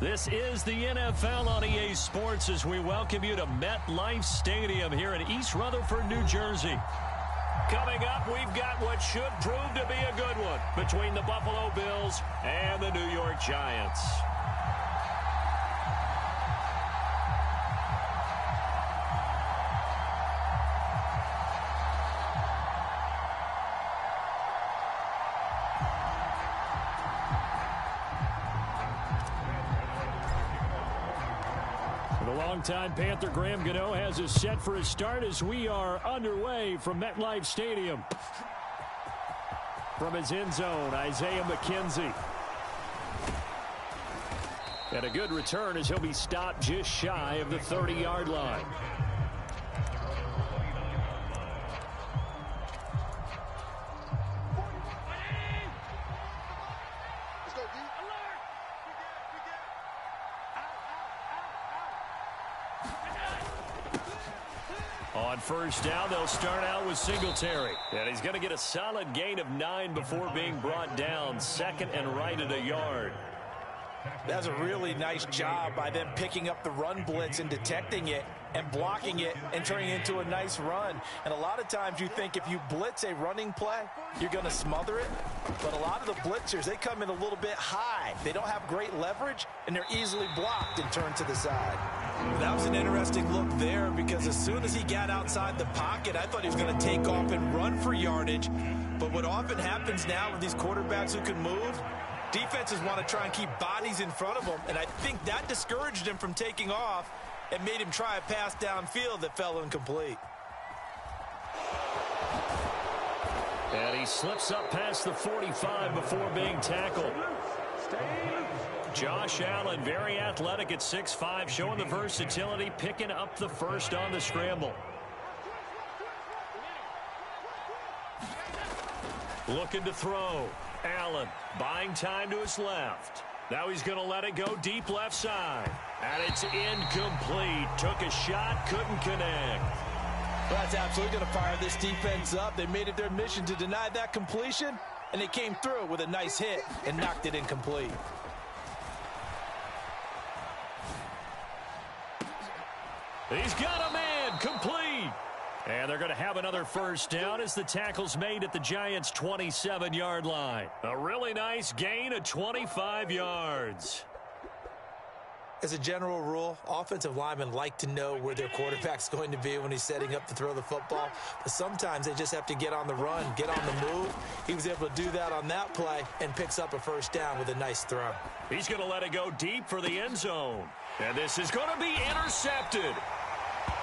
This is the NFL on EA Sports as we welcome you to MetLife Stadium here in East Rutherford, New Jersey. Coming up, we've got what should prove to be a good one between the Buffalo Bills and the New York Giants. Longtime Panther Graham Gano has us set for his start as we are underway from MetLife Stadium. From his end zone, Isaiah McKenzie. And a good return as he'll be stopped just shy of the 30-yard line. On first down, they'll start out with Singletary. And he's going to get a solid gain of 9 before being brought down. Second and right at a yard. That's a really nice job by them picking up the run blitz and detecting it and blocking it and turning it into a nice run. And a lot of times you think if you blitz a running play, you're going to smother it. But a lot of the blitzers, they come in a little bit high. They don't have great leverage, and they're easily blocked and turned to the side. That was an interesting look there because as soon as he got outside the pocket, I thought he was going to take off and run for yardage. But what often happens now with these quarterbacks who can move, defenses want to try and keep bodies in front of them, and I think that discouraged him from taking off and made him try a pass downfield that fell incomplete. And he slips up past the 45 before being tackled. Josh Allen, very athletic at 6'5", showing the versatility, picking up the first on the scramble. Looking to throw. Allen buying time to his left. Now he's going to let it go deep left side. And it's incomplete. Took a shot, couldn't connect. Well, that's absolutely going to fire this defense up. They made it their mission to deny that completion, and they came through with a nice hit and knocked it incomplete. He's got a man, complete. And they're going to have another first down as the tackle's made at the Giants' 27-yard line. A really nice gain of 25 yards. As a general rule, offensive linemen like to know where their quarterback's going to be when he's setting up to throw the football. But sometimes they just have to get on the run, get on the move. He was able to do that on that play and picks up a first down with a nice throw. He's going to let it go deep for the end zone. And this is going to be intercepted.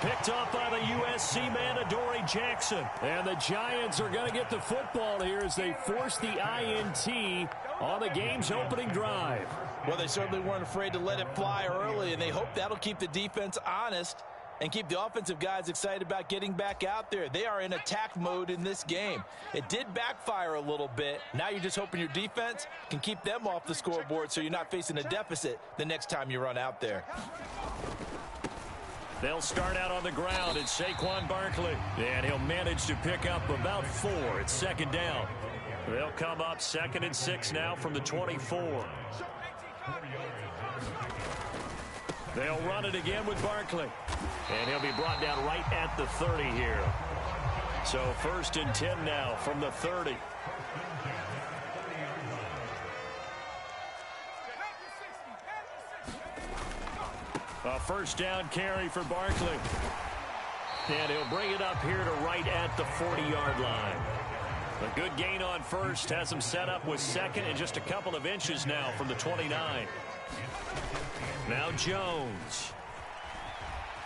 Picked off by the USC man, Adoree Jackson. And the Giants are going to get the football here as they force the INT on the game's opening drive. Well, they certainly weren't afraid to let it fly early, and they hope that'll keep the defense honest and keep the offensive guys excited about getting back out there. They are in attack mode in this game. It did backfire a little bit. Now you're just hoping your defense can keep them off the scoreboard so you're not facing a deficit the next time you run out there. They'll start out on the ground. It's Saquon Barkley. And he'll manage to pick up about 4 at second down. They'll come up 2nd and 6 now from the 24. They'll run it again with Barkley. And he'll be brought down right at the 30 here. So 1st and 10 now from the 30. A first down carry for Barkley. And he'll bring it up here to right at the 40-yard line. A good gain on first. Has him set up with 2nd and just a couple of inches now from the 29. Now Jones.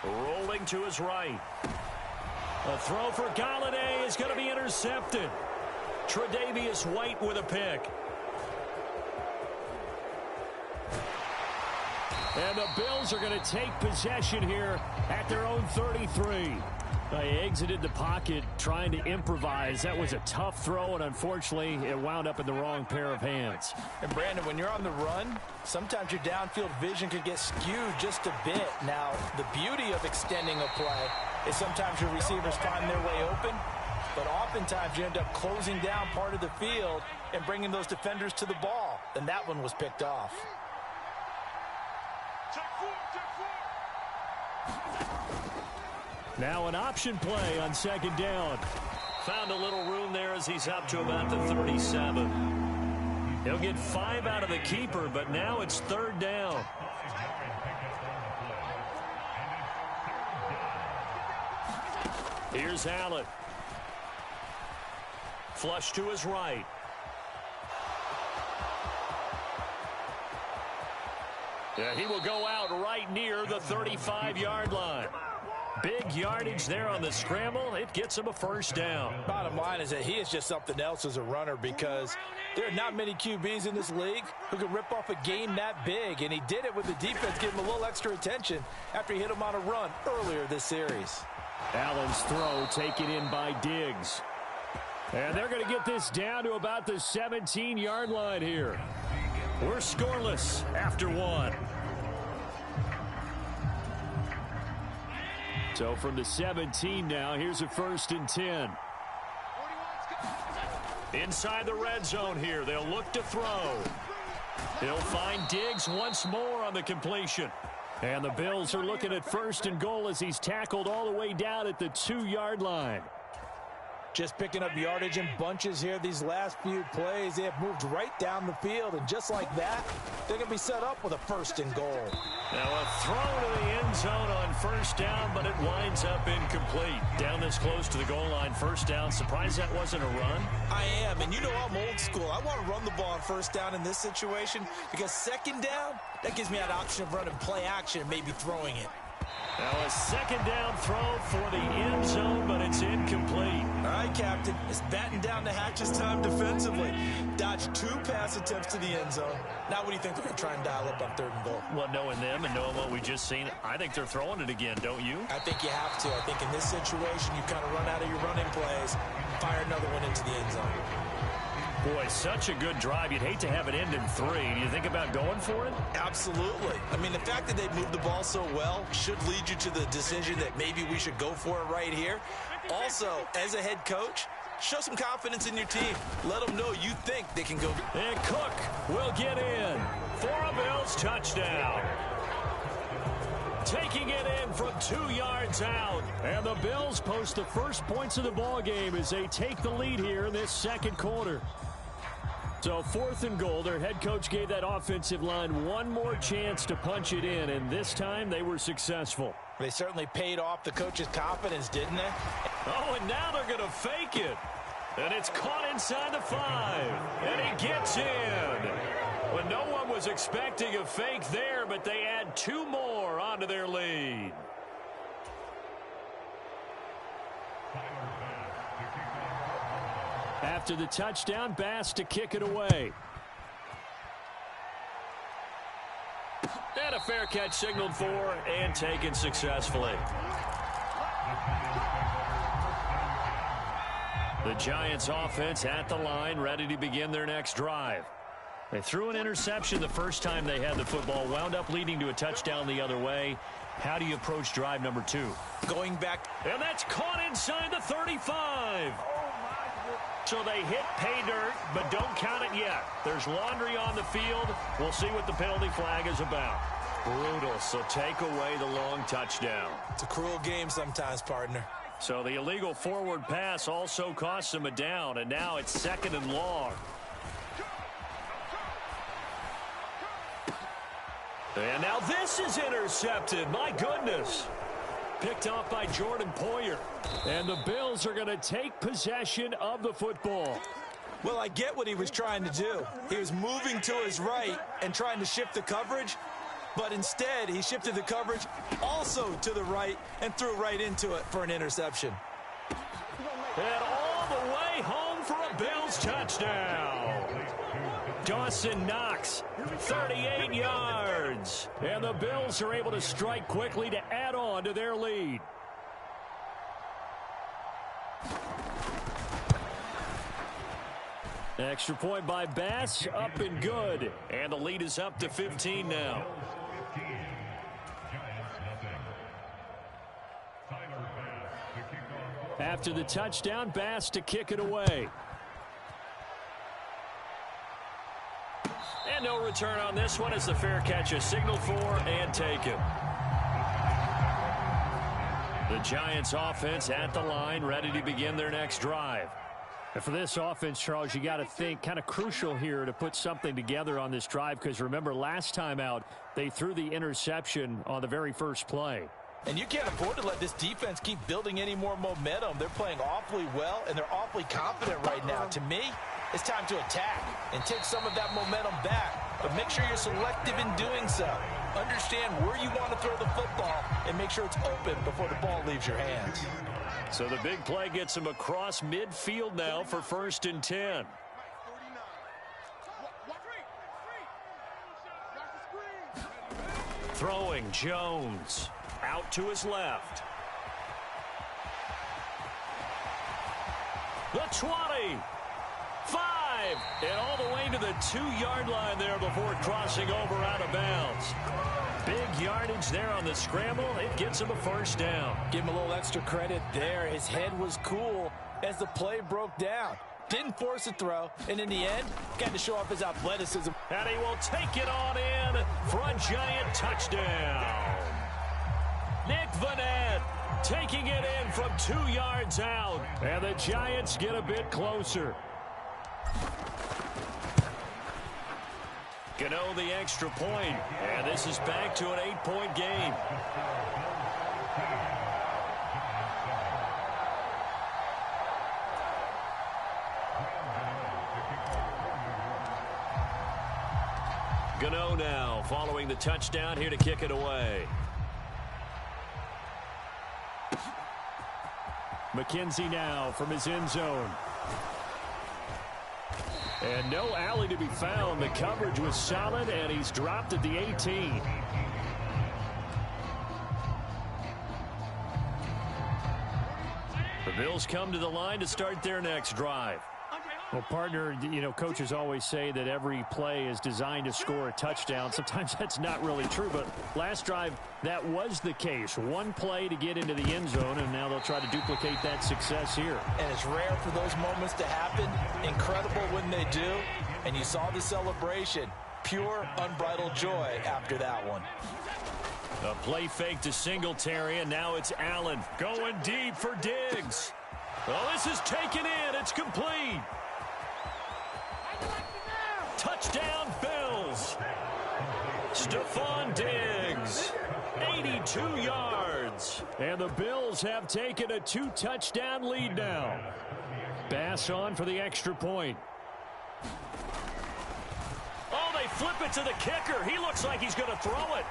Rolling to his right. A throw for Galladay is going to be intercepted. Tre'Davious White with a pick. And the Bills are going to take possession here at their own 33. They exited the pocket trying to improvise. That was a tough throw, and unfortunately, it wound up in the wrong pair of hands. And, Brandon, when you're on the run, sometimes your downfield vision could get skewed just a bit. Now, the beauty of extending a play is sometimes your receivers find their way open, but oftentimes you end up closing down part of the field and bringing those defenders to the ball. And that one was picked off. Now an option play on second down. Found a little room there as he's up to about the 37. He'll get 5 out of the keeper, but now it's third down. Here's Allen. Flush to his right. Yeah, he will go out right near the 35-yard line. Big yardage there on the scramble. It gets him a first down. Bottom line is that he is just something else as a runner, because there are not many QBs in this league who can rip off a game that big, and he did it with the defense giving him a little extra attention after he hit him on a run earlier this series. Allen's throw taken in by Diggs. And they're going to get this down to about the 17-yard line here. We're scoreless after 1. So from the 17 now, here's a 1st and 10. Inside the red zone here, they'll look to throw. He'll find Diggs once more on the completion. And the Bills are looking at 1st and goal as he's tackled all the way down at the 2-yard line. Just picking up yardage in bunches here these last few plays. They have moved right down the field, and just like that, they're going to be set up with a 1st and goal. Now a throw to the end zone on 1st down, but it winds up incomplete. Down this close to the goal line, 1st down. Surprised that wasn't a run? I am, and you know I'm old school. I want to run the ball on 1st down in this situation, because 2nd down, that gives me that option of running play action and maybe throwing it. Now a 2nd down throw for the end zone, but it's incomplete. All right, Captain. It's batten down the hatches time defensively. Dodged 2 pass attempts to the end zone. Now what do you think they're going to try and dial up on 3rd and goal? Well, knowing them and knowing what we just seen, I think they're throwing it again, don't you? I think you have to. I think in this situation, you kind of run out of your running plays, fire another one into the end zone. Boy, such a good drive. You'd hate to have it end in 3. Do you think about going for it? Absolutely. I mean, the fact that they moved the ball so well should lead you to the decision that maybe we should go for it right here. Also, as a head coach, show some confidence in your team. Let them know you think they can go. And Cook will get in for a Bills touchdown. Taking it in from 2 yards out. And the Bills post the first points of the ball game as they take the lead here in this 2nd quarter. So 4th and goal, their head coach gave that offensive line one more chance to punch it in, and this time they were successful. They certainly paid off the coach's confidence, didn't they? Oh, and now they're going to fake it. And it's caught inside the 5. And he gets in. Well, no one was expecting a fake there, but they add 2 more onto their lead. After the touchdown, Bass to kick it away. And a fair catch signaled for and taken successfully. The Giants offense at the line, ready to begin their next drive. They threw an interception the first time they had the football, wound up leading to a touchdown the other way. How do you approach drive number 2? Going back. And that's caught inside the 35. So they hit pay dirt, but don't count it yet. There's laundry on the field. We'll see what the penalty flag is about. Brutal, so take away the long touchdown. It's a cruel game sometimes, partner. So the illegal forward pass also costs them a down, and now it's 2nd and long. And now this is intercepted. My goodness. Picked off by Jordan Poyer. And the Bills are going to take possession of the football. Well, I get what he was trying to do. He was moving to his right and trying to shift the coverage, but instead he shifted the coverage also to the right and threw right into it for an interception. And all the way home for a Bills touchdown. Dawson Knox, 38 yards. And the Bills are able to strike quickly to add on to their lead. Extra point by Bass, up and good. And the lead is up to 15 now. After the touchdown, Bass to kick it away. And no return on this one as the fair catch is signaled for and taken. The Giants offense at the line, ready to begin their next drive. And for this offense, Charles, you got to think kind of crucial here to put something together on this drive, because remember last time out they threw the interception on the very first play. And you can't afford to let this defense keep building any more momentum. They're playing awfully well, and they're awfully confident right now. To me, it's time to attack and take some of that momentum back. But make sure you're selective in doing so. Understand where you want to throw the football and make sure it's open before the ball leaves your hands. So the big play gets him across midfield now for 1st and 10. Throwing Jones. Out to his left. The 20. 5. And all the way to the 2-yard line there before crossing over out of bounds. Big yardage there on the scramble. It gets him a 1st down. Give him a little extra credit there. His head was cool as the play broke down. Didn't force a throw, and in the end, got to show off his athleticism. And he will take it on in for a Giant touchdown. Nick Vanette taking it in from 2 yards out. And the Giants get a bit closer. Gano the extra point. And this is back to an 8-point game. Gano now following the touchdown here to kick it away. McKenzie now from his end zone. And no alley to be found. The coverage was solid, and he's dropped at the 18. The Bills come to the line to start their next drive. Well, partner, you know, coaches always say that every play is designed to score a touchdown. Sometimes that's not really true, but last drive, that was the case. One play to get into the end zone, and now they'll try to duplicate that success here. And it's rare for those moments to happen. Incredible when they do. And you saw the celebration. Pure, unbridled joy after that one. A play fake to Singletary, and now it's Allen going deep for Diggs. Oh, this is taken in. It's complete. Touchdown, Bills. Stephon Diggs, 82 yards. And the Bills have taken a 2-touchdown lead now. Bass on for the extra point. Oh, they flip it to the kicker. He looks like he's going to throw it.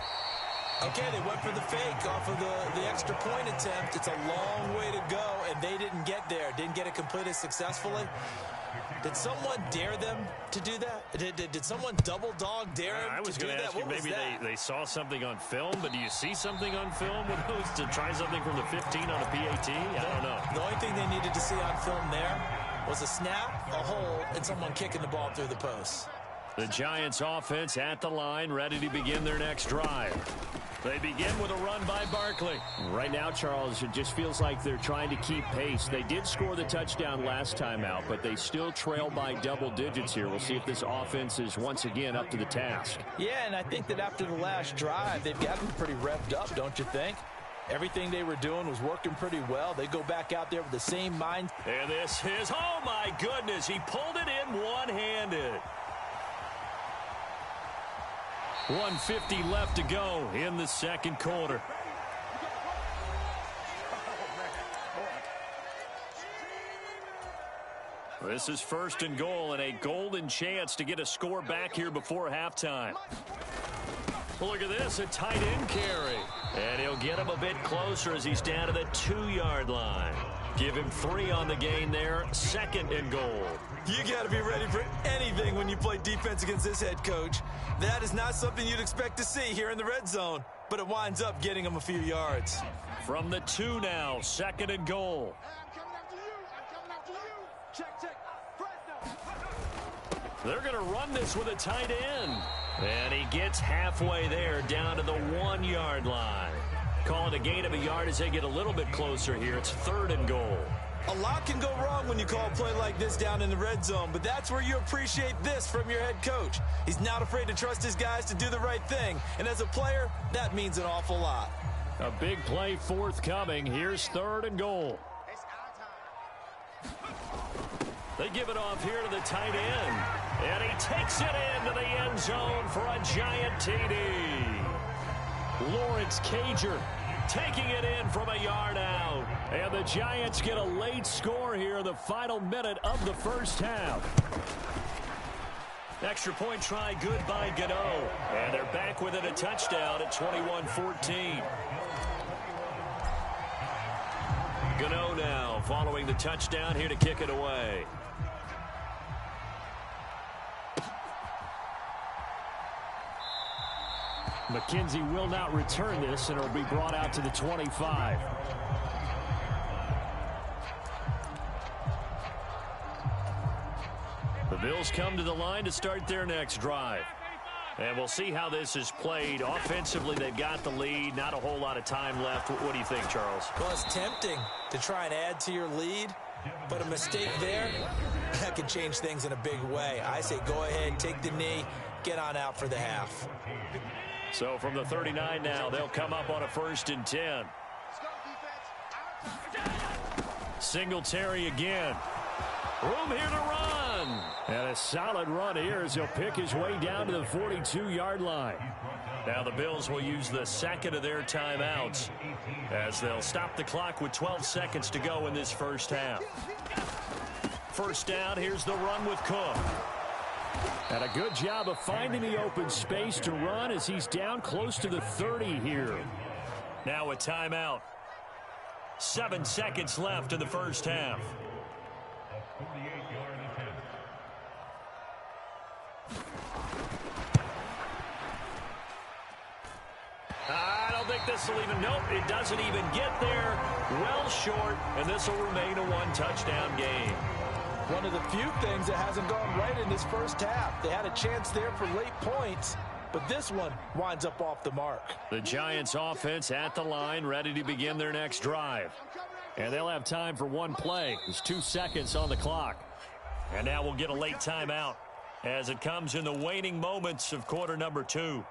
Okay, they went for the fake off of the extra point attempt. It's a long way to go, and they didn't get there. Didn't get it completed successfully. Did someone dare them to do that? Did someone double dog dare them I was to do going to that? ask you, maybe they saw something on film, but do you see something on film with those to try something from the 15 on a PAT? I don't know. The only thing they needed to see on film there was a snap, a hole, and someone kicking the ball through the post. The Giants offense at the line, ready to begin their next drive. They begin with a run by Barkley. Right now, Charles, it just feels like they're trying to keep pace. They did score the touchdown last time out, but they still trail by double digits here. We'll see if this offense is once again up to the task. Yeah, and I think that after the last drive, they've gotten pretty revved up, don't you think? Everything they were doing was working pretty well. They go back out there with the same mind. And this is, oh my goodness, he pulled it in one-handed. 1:50 left to go in the second quarter. This is 1st and goal and a golden chance to get a score back here before halftime. Look at this, a tight end carry. And he'll get him a bit closer as he's down to the 2-yard line. Give him 3 on the gain there, 2nd and goal. You got to be ready for anything when you play defense against this head coach. That is not something you'd expect to see here in the red zone, but it winds up getting him a few yards. From the 2 now, 2nd and goal. They're going to run this with a tight end. And he gets halfway there, down to the 1-yard line. Call it a gain of a yard as they get a little bit closer here. It's 3rd and goal. A lot can go wrong when you call a play like this down in the red zone, but that's where you appreciate this from your head coach. He's not afraid to trust his guys to do the right thing, and as a player, that means an awful lot. A big play forthcoming. Here's 3rd and goal. They give it off here to the tight end, and he takes it into the end zone for a giant TD. Lawrence Cager taking it in from a yard out. And the Giants get a late score here in the final minute of the first half. Extra point try good by Gano. And they're back within a touchdown at 21-14. Gano now following the touchdown here to kick it away. McKenzie will not return this, and it'll be brought out to the 25. The Bills come to the line to start their next drive. And we'll see how this is played. Offensively, they've got the lead. Not a whole lot of time left. What do you think, Charles? Well, it's tempting to try and add to your lead, but a mistake there, that could change things in a big way. I say go ahead, take the knee, get on out for the half. So from the 39 now, they'll come up on a 1st and 10. Singletary again. Room here to run. And a solid run here as he'll pick his way down to the 42-yard line. Now the Bills will use the 2nd of their timeouts as they'll stop the clock with 12 seconds to go in this first half. First down, here's the run with Cook. And a good job of finding the open space to run as he's down close to the 30 here. Now a timeout. 7 seconds left in the first half. I don't think this will even, nope, it doesn't even get there. Well short, and this will remain a 1-touchdown game. One of the few things that hasn't gone right in this first half. They had a chance there for late points, but this one winds up off the mark. The Giants offense at the line, ready to begin their next drive. And they'll have time for one play. There's 2 seconds on the clock. And now we'll get a late timeout as it comes in the waning moments of quarter number 2.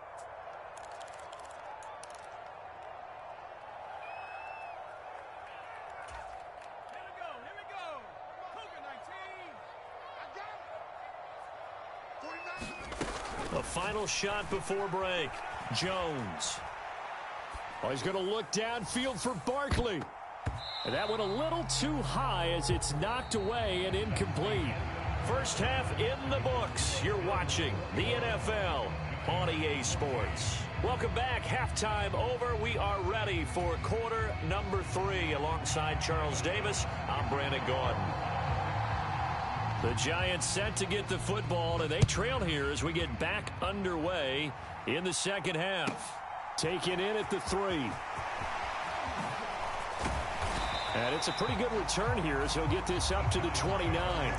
The final shot before break. Jones. Oh, he's going to look downfield for Barkley. And that went a little too high as it's knocked away and incomplete. First half in the books. You're watching the NFL on EA Sports. Welcome back. Halftime over. We are ready for quarter number 3. Alongside Charles Davis, I'm BrianAkaDaddyB. The Giants set to get the football, and they trail here as we get back underway in the second half. Taken in at the 3. And it's a pretty good return here as he'll get this up to the 29.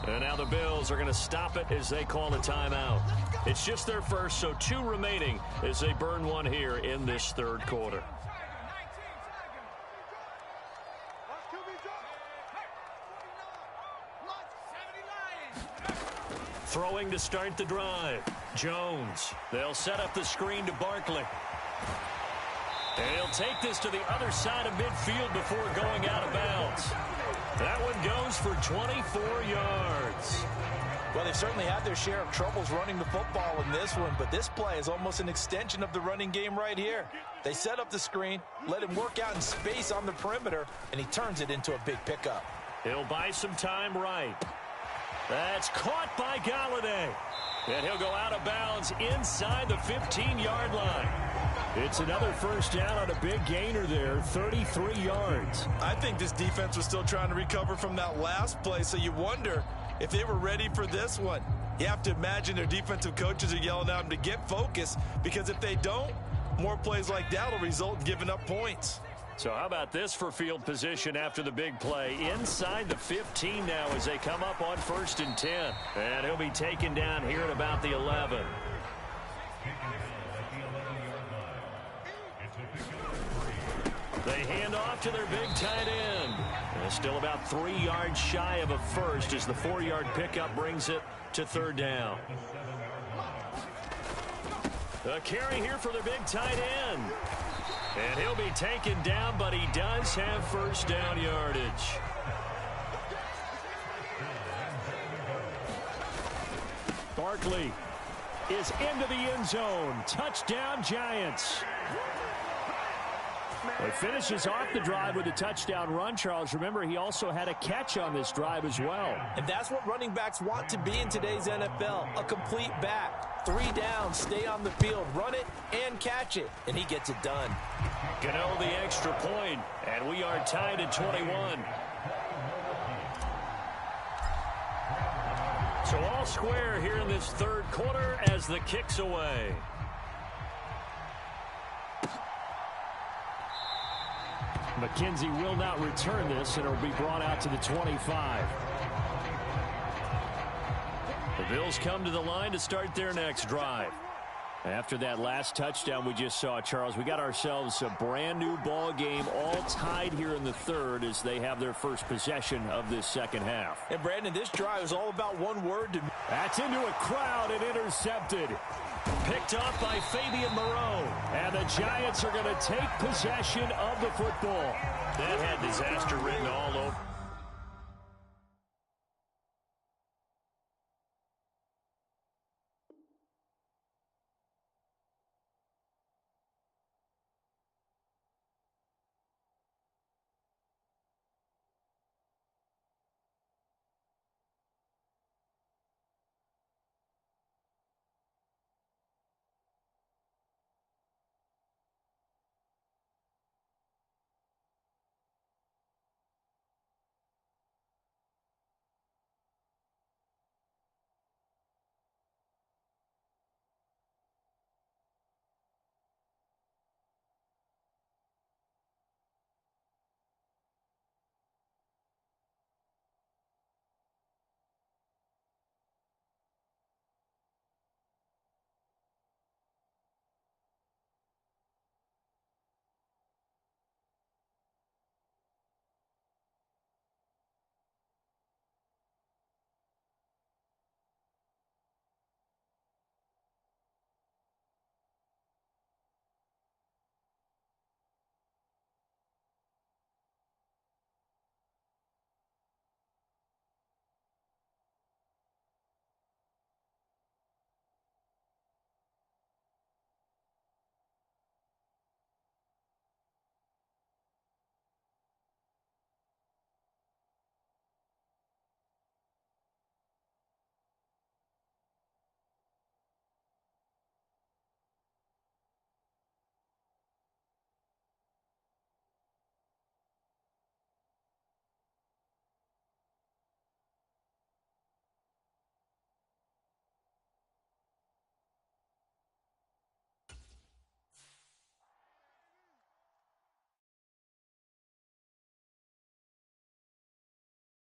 And now the Bills are going to stop it as they call a timeout. It's just their first, so 2 remaining as they burn one here in this third quarter. Throwing to start the drive. Jones. They'll set up the screen to Barkley. And he'll take this to the other side of midfield before going out of bounds. That one goes for 24 yards. Well, they've certainly had their share of troubles running the football in this one, but this play is almost an extension of the running game right here. They set up the screen, let him work out in space on the perimeter, and he turns it into a big pickup. He'll buy some time right. That's caught by Galladay. And he'll go out of bounds inside the 15-yard line. It's another first down on a big gainer there, 33 yards. I think this defense was still trying to recover from that last play, so you wonder if they were ready for this one. You have to imagine their defensive coaches are yelling at them to get focused, because if they don't, more plays like that will result in giving up points. So how about this for field position after the big play? Inside the 15 now as they come up on 1st and 10. And he'll be taken down here at about the 11. They hand off to their big tight end. And still about 3 yards shy of a first as the 4-yard pickup brings it to 3rd down. A carry here for their big tight end. And he'll be taken down, but he does have first down yardage. Barkley is into the end zone. Touchdown, Giants. He finishes off the drive with a touchdown run, Charles. Remember, he also had a catch on this drive as well. And that's what running backs want to be in today's NFL, a complete back. 3 downs, stay on the field, run it, and catch it. And he gets it done. Gano the extra point, and we are tied at 21. So all square here in this 3rd quarter as the kick's away. McKenzie will not return this, and it will be brought out to the 25. The Bills come to the line to start their next drive. After that last touchdown we just saw, Charles, we got ourselves a brand new ball game, all tied here in the 3rd as they have their first possession of this 2nd half. And Brandon, this drive is all about one word to me. That's into a crowd and intercepted. Picked off by Fabian Moreau. And the Giants are going to take possession of the football. That had disaster written all over.